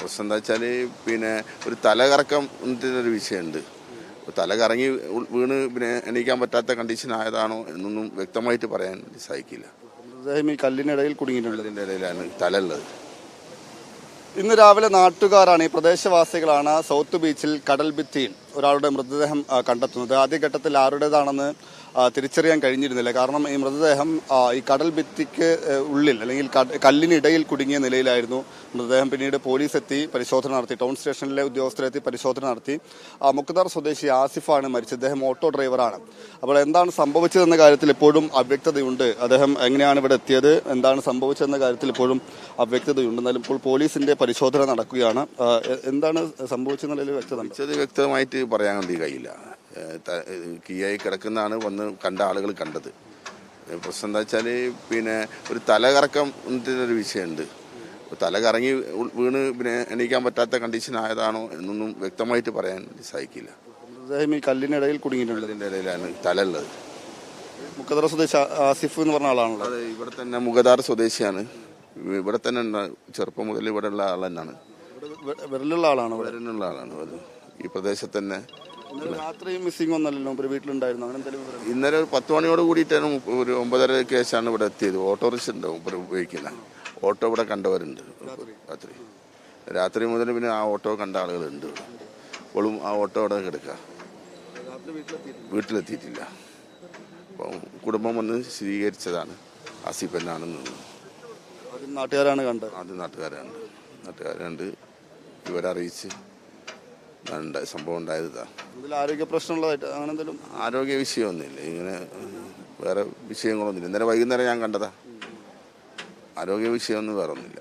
പ്രശ്നം എന്താ വെച്ചാൽ ഒരു തലകറക്കം ഒരു വിഷയമുണ്ട്. തല കറങ്ങി വീണ് എണീക്കാൻ പറ്റാത്ത കണ്ടീഷൻ ആയതാണോ എന്നൊന്നും വ്യക്തമായിട്ട് പറയാൻ സാധിക്കില്ല. ഈ കല്ലിനിടയിൽ കുടുങ്ങിയിട്ടുള്ളതിൻ്റെ ഇടയിലാണ് തല ഉള്ളത്. ഇന്ന് രാവിലെ നാട്ടുകാരാണ്, ഈ പ്രദേശവാസികളാണ് സൗത്ത് ബീച്ചിൽ കടൽ ഭിത്തിയിൽ ഒരാളുടെ മൃതദേഹം കണ്ടെത്തുന്നത്. ആദ്യഘട്ടത്തിൽ ആരുടേതാണെന്ന് തിരിച്ചറിയാൻ കഴിഞ്ഞിരുന്നില്ല. കാരണം ഈ മൃതദേഹം ഈ കടൽ ഭിത്തിക്ക് ഉള്ളിൽ അല്ലെങ്കിൽ കല്ലിനിടയിൽ കുടുങ്ങിയ നിലയിലായിരുന്നു മൃതദേഹം. പിന്നീട് പോലീസ് എത്തി പരിശോധന നടത്തി, ടൗൺ സ്റ്റേഷനിലെ ഉദ്യോഗസ്ഥരെത്തി പരിശോധന നടത്തി. മുക്താർ സ്വദേശി ആസിഫാണ് മരിച്ചത്. അദ്ദേഹം ഓട്ടോ ഡ്രൈവറാണ്. അപ്പോൾ എന്താണ് സംഭവിച്ചതെന്ന കാര്യത്തിൽ ഇപ്പോഴും അവ്യക്തതയുണ്ട്. അദ്ദേഹം എങ്ങനെയാണ് ഇവിടെ എത്തിയത്, എന്താണ് സംഭവിച്ചതെന്ന കാര്യത്തിൽ ഇപ്പോഴും അവ്യക്തതയുണ്ട്. എന്നാലും ഇപ്പോൾ പോലീസിന്റെ പരിശോധന നടക്കുകയാണ്. എന്താണ് സംഭവിച്ചെന്നുള്ളതിൽ വ്യക്തമായിട്ട് പറയാൻ വേണ്ടി കഴിയില്ല. കീയായി കിടക്കുന്നതാണ് വന്ന് കണ്ട ആളുകൾ കണ്ടത്. പ്രശ്നം എന്താ വെച്ചാൽ ഒരു തലകറക്കം ഒരു വിഷയമുണ്ട്. തല കറങ്ങി വീണ് എണീക്കാൻ പറ്റാത്ത കണ്ടീഷൻ ആയതാണോ എന്നൊന്നും വ്യക്തമായിട്ട് പറയാൻ സാധിക്കില്ല. ഈ കല്ലിനിടയിൽ കുടുങ്ങിയിട്ടുള്ളതിൻ്റെ ഇടയിലാണ് തല ഉള്ളത്. മുഖദാർ സ്വദേശി ആസിഫ് എന്ന് പറഞ്ഞ ആളാണല്ലോ. അത് ഇവിടെ തന്നെ മുഖദാർ സ്വദേശിയാണ്. ഇവിടെ തന്നെ ചെറുപ്പം മുതൽ ഇവിടെ ഉള്ള ആൾ തന്നെയാണ്. വിരലുള്ള ആളാണ്. വിരലുള്ള ആളാണ്. അത് ഈ പ്രദേശത്ത് തന്നെ. രാത്രി മിസ്സിംഗ് ഒന്നല്ലോ വീട്ടിലുണ്ടായിരുന്നു? ഇന്നലെ 10 മണിയോട് കൂടിയിട്ടാണ് ഒരു 9:30 കേസാണ് ഇവിടെ എത്തിയത്. ഓട്ടോറിക്ഷ ഉണ്ടാവും ഇവിടെ ഉപയോഗിക്കുന്ന ഓട്ടോ ഇവിടെ കണ്ടവരുണ്ട്. രാത്രി മുതൽ ആ ഓട്ടോ കണ്ട ആളുകളുണ്ട്. ഇപ്പോഴും ആ ഓട്ടോ ഇവിടെ കിടക്കുക, വീട്ടിലെത്തിയിട്ടില്ല. അപ്പം കുടുംബം വന്ന് സ്ഥിരീകരിച്ചതാണ് ആസിഫ് എന്നാണെന്ന്. നാട്ടുകാരാണ് കണ്ടത്. ആദ്യം നാട്ടുകാരുണ്ട് ഇവരറിയിച്ച് സംഭവം ഉണ്ടായതാ. ആരോഗ്യ പ്രശ്നമുള്ളതായിട്ട് അങ്ങനെ എന്തെങ്കിലും? ആരോഗ്യ വിഷയമൊന്നുമില്ല, ഇങ്ങനെ വേറെ വിഷയങ്ങളൊന്നുമില്ല. ഇന്നലെ വൈകുന്നേരം ഞാൻ കണ്ടതാ. ആരോഗ്യ വിഷയമൊന്നും വേറെ ഒന്നുമില്ല.